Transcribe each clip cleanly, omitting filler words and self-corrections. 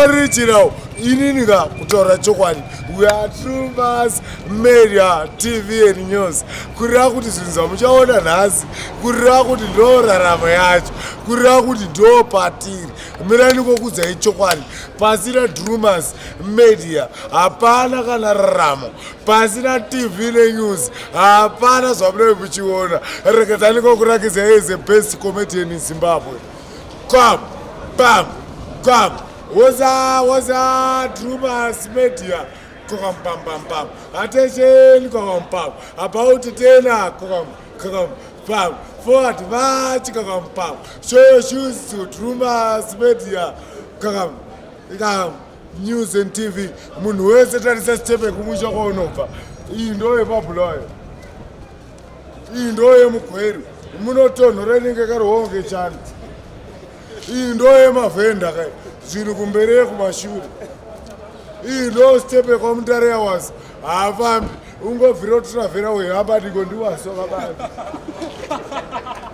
original ininika kutaura chokwadi. We are Drewmas Media TV and News. Kurira kuti zvinhu zvamuchaona nhasi, kurira kuti ndo raramo yacho, kurira kuti ndo patiri. Mirani kokudzai chokwadi. Pasina Drewmas Media hapana kana raramo, pasina TV news hapana zvamunenge muchiona. Rekedzani kokurakidzai is the best comedian in Zimbabwe. Come, bam, come. What's up, Drewmas Media? Come, bam, bam, bam. Attention, come, bam. About it, come, bam. Forward, march, come, bam. Show shoes to Drewmas Media. Come, news and TV. Munhu wese tarisa stepe kumusha kwaunobva. Iyi ndo yepabuloyo. Iyi ndo yemugweru. Munotonhora inenge karohonge chani. Iyi ndo yemavhenda kai. Zviri kumbere kumashure. Iyi ndo stepe kwamutare yawazi. Hafambi. Ungovhira kutravhera wehamba ndiko ndiwasoka basi.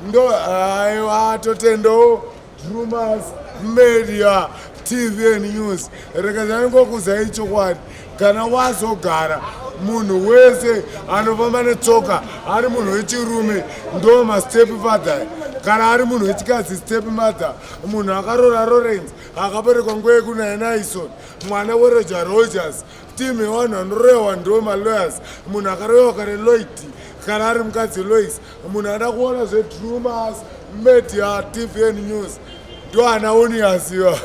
Ndo aiwa totendo Drewmas Media TV and News. Rekedzani kokuzai chokwadi. Kana wazogara munhu wese anofamba netsoka ari munhu wechirume ndo mastepi padhai. Kana ari munhu wechikadzi step mother, munhu akarora Lawrence akaberekwa nguva yekuna Isusu, mwana weRoger Rogers, timu yevanhu vanorewa ndo malawyers, munhu akarewa kare Lloyd kana ari mukadzi Lois, munhu ada kuona zveDrewmas Media TV and News ndo anaoni asiwa.